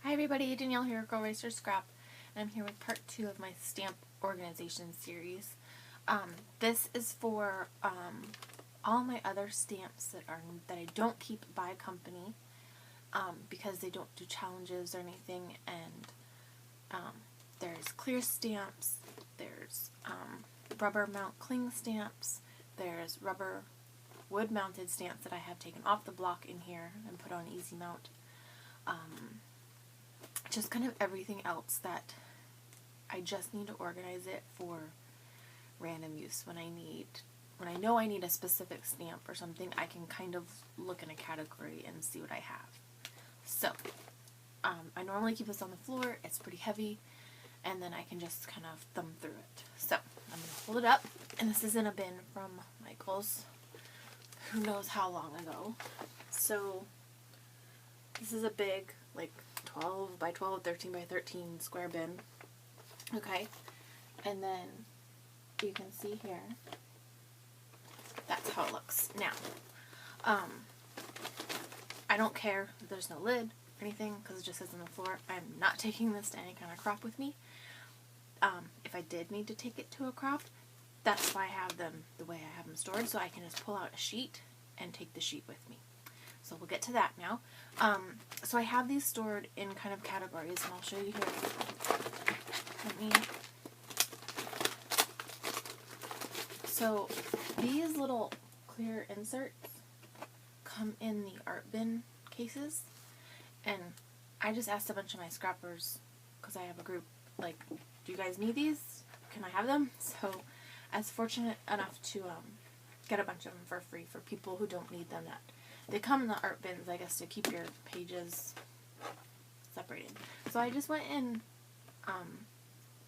Hi everybody, Danielle here, Girl Racer Scrap, and I'm here with part 2 of my stamp organization series. This is for all my other stamps that I don't keep by company because they don't do challenges or anything, and there's clear stamps, there's rubber mount cling stamps, there's rubber wood mounted stamps that I have taken off the block in here and put on easy mount. Just kind of everything else that I just need to organize it for random use. When I know I need a specific stamp or something, I can kind of look in a category and see what I have. So, I normally keep this on the floor, it's pretty heavy, and then I can just kind of thumb through it. So, I'm going to hold it up, and this is in a bin from Michael's, who knows how long ago. So, this is a big, like, 12 by 12, 13 by 13 square bin. Okay, and then you can see here, that's how it looks. Now, I don't care if there's no lid or anything, because it just sits on the floor. I'm not taking this to any kind of crop with me. If I did need to take it to a crop, that's why I have them the way I have them stored, so I can just pull out a sheet and take the sheet with me. So we'll get to that now. So I have these stored in kind of categories, and I'll show you here. So these little clear inserts come in the art bin cases, and I just asked a bunch of my scrappers, because I have a group, like, do you guys need these? Can I have them? So I was fortunate enough to get a bunch of them for free for people who don't need them. They come in the art bins, I guess, to keep your pages separated. So I just went and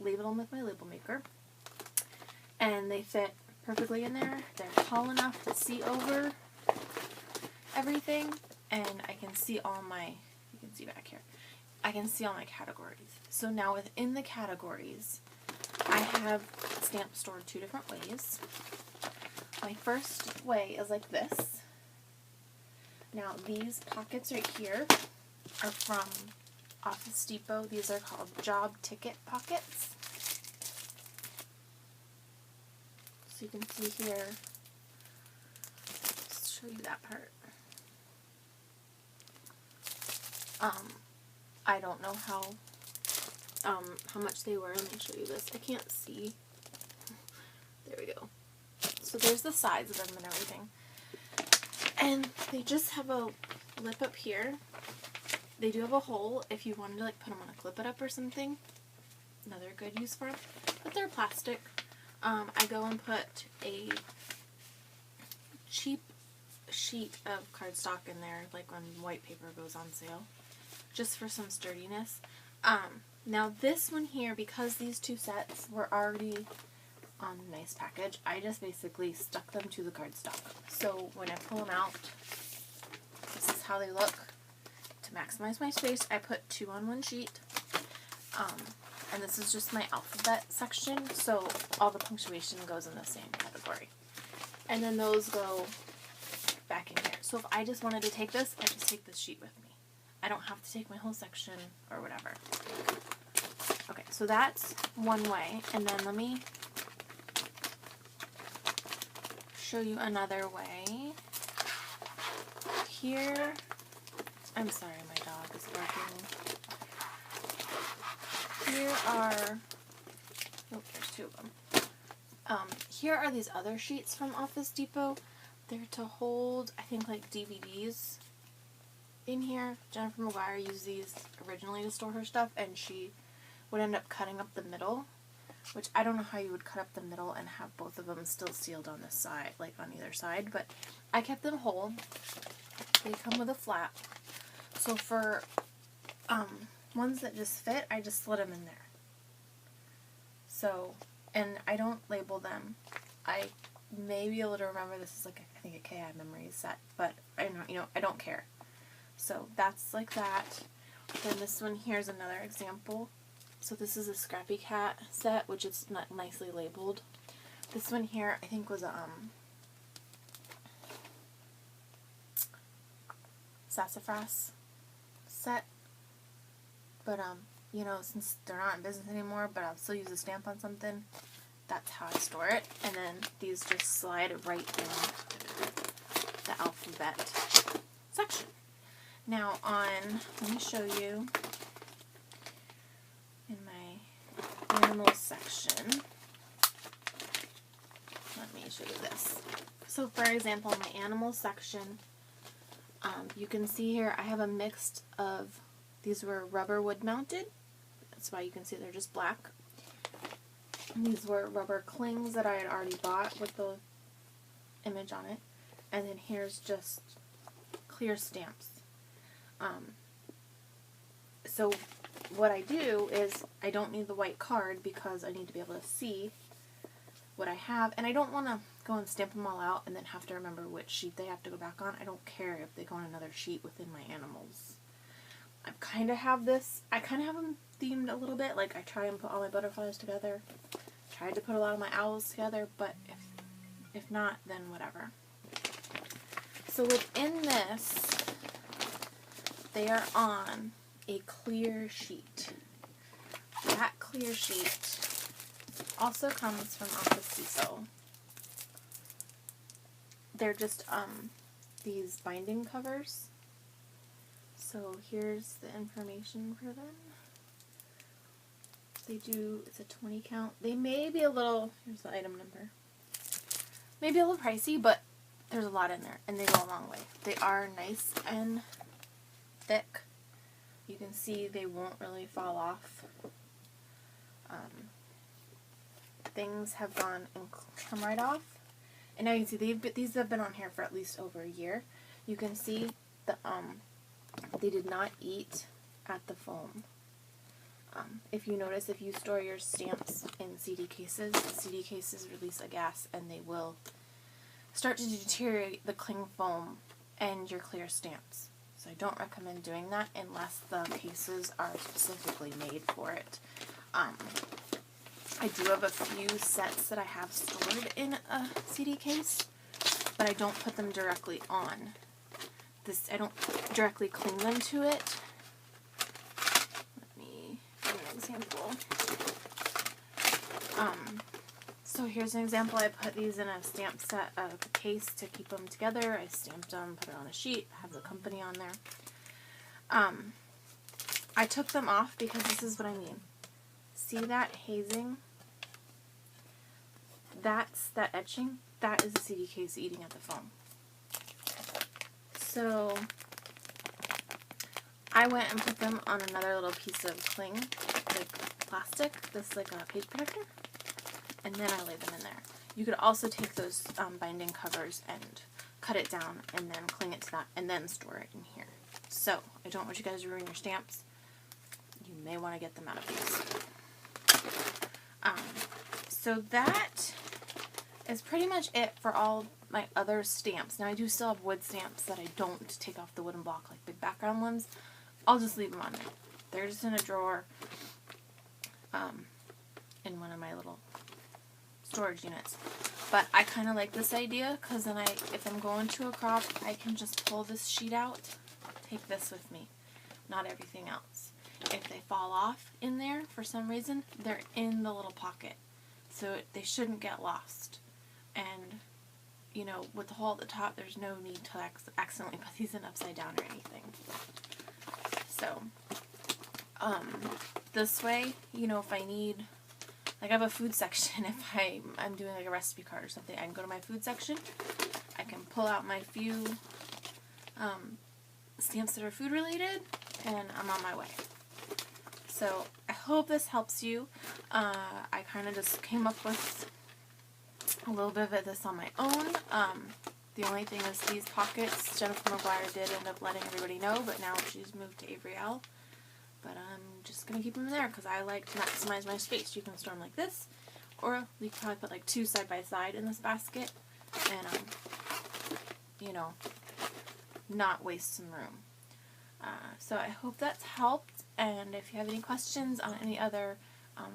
labeled them with my label maker, and they fit perfectly in there. They're tall enough to see over everything, and I can see all my, you can see back here, I can see all my categories. So now within the categories, I have stamps stored two different ways. My first way is like this. Now these pockets right here are from Office Depot. These are called job ticket pockets. So you can see here, let's show you that part. I don't know how much they were. Let me show you this. I can't see. There we go. So there's the size of them and everything. And they just have a lip up here. They do have a hole if you wanted to, like, put them on a clip it up or something. Another good use for them. But they're plastic. I go and put a cheap sheet of cardstock in there, like when white paper goes on sale, just for some sturdiness. Now this one here, because these two sets were already on a nice package, I just basically stuck them to the cardstock. So when I pull them out, this is how they look. To maximize my space, I put two on one sheet. And this is just my alphabet section, so all the punctuation goes in the same category. And then those go back in here. So if I just wanted to take this, I just take this sheet with me. I don't have to take my whole section or whatever. Okay, so that's one way. And then let me show you another way. Here, I'm sorry, my dog is barking. Here are, oh, there's two of them. Here are these other sheets from Office Depot. They're to hold, I think, like DVDs in here. Jennifer McGuire used these originally to store her stuff, and she would end up cutting up the middle, which I don't know how you would cut up the middle and have both of them still sealed on this side, like on either side, but I kept them whole. They come with a flap. So for ones that just fit, I just slid them in there. So, and I don't label them. I may be able to remember this is like, I think a KI memory set, but I don't, I don't care. So that's like that. Then this one here is another example. So this is a Scrappy Cat set, which is not nicely labeled. This one here, I think, was a Sassafras set. But, you know, since they're not in business anymore, but I'll still use a stamp on something, that's how I store it. And then these just slide right in the alphabet section. Now let me show you in my animal section. Let me show you this. So for example, in my animal section, you can see here I have a mix of, these were rubber wood mounted. That's why you can see they're just black. And these were rubber clings that I had already bought with the image on it. And then here's just clear stamps. So what I do is I don't need the white card because I need to be able to see what I have, and I don't want to go and stamp them all out and then have to remember which sheet they have to go back on. I don't care if they go on another sheet within my animals. I kind of have them themed a little bit, like I try and put all my butterflies together. Tried to put a lot of my owls together, but if not, then whatever. So within this, they are on a clear sheet. That clear sheet also comes from Office Cecil. They're just these binding covers. So here's the information for them. It's a 20 count. They may be a little, here's the item number. Maybe a little pricey, but there's a lot in there and they go a long way. They are nice and thick. You can see they won't really fall off. Things have gone and come right off. And now you can see these have been on here for at least over a year. You can see they did not eat at the foam. If you notice, if you store your stamps in CD cases, the CD cases release a gas and they will start to deteriorate the cling foam and your clear stamps. So I don't recommend doing that unless the cases are specifically made for it. I do have a few sets that I have stored in a CD case, but I don't put them directly on this. I don't directly cling them to it. Let me give an example. So here's an example. I put these in a stamp set case to keep them together. I stamped them, put it on a sheet, have the company on there. I took them off because this is what I mean. See that hazing? That's that etching. That is a CD case eating at the foam. So I went and put them on another little piece of cling, like plastic, this like a page protector, and then I laid them in there. You could also take those binding covers and cut it down and then cling it to that and then store it in here. So I don't want you guys to ruin your stamps. You may want to get them out of these. So that is pretty much it for all my other stamps. Now I do still have wood stamps that I don't take off the wooden block, like big background ones. I'll just leave them on there. They're just in a drawer in one of my little storage units. But I kind of like this idea because then if I'm going to a crop, I can just pull this sheet out, take this with me, not everything else. If they fall off in there for some reason, they're in the little pocket. So they shouldn't get lost. And, you know, with the hole at the top, there's no need to accidentally put these in upside down or anything. So, this way, you know, if I need, like I have a food section, if I'm doing like a recipe card or something, I can go to my food section, I can pull out my few stamps that are food related, and I'm on my way. So I hope this helps you. I kind of just came up with a little bit of this on my own. The only thing is these pockets, Jennifer McGuire did end up letting everybody know, but now she's moved to Avriel. But I'm just going to keep them there because I like to maximize my space. You can store them like this, or you can probably put like 2 side by side in this basket and, you know, not waste some room. So I hope that's helped, and if you have any questions on any other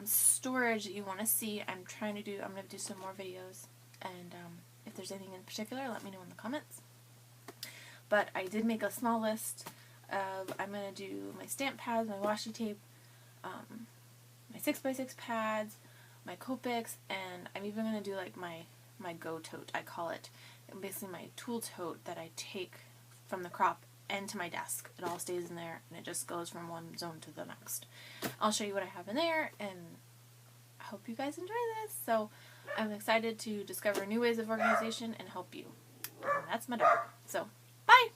storage that you want to see, I'm going to do some more videos, and if there's anything in particular, let me know in the comments. But I did make a small list I'm going to do my stamp pads, my washi tape, my 6x6 pads, my Copics, and I'm even going to do like my go tote, I call it. Basically my tool tote that I take from the crop and to my desk. It all stays in there and it just goes from one zone to the next. I'll show you what I have in there, and I hope you guys enjoy this. So I'm excited to discover new ways of organization and help you. And that's my dog. So bye!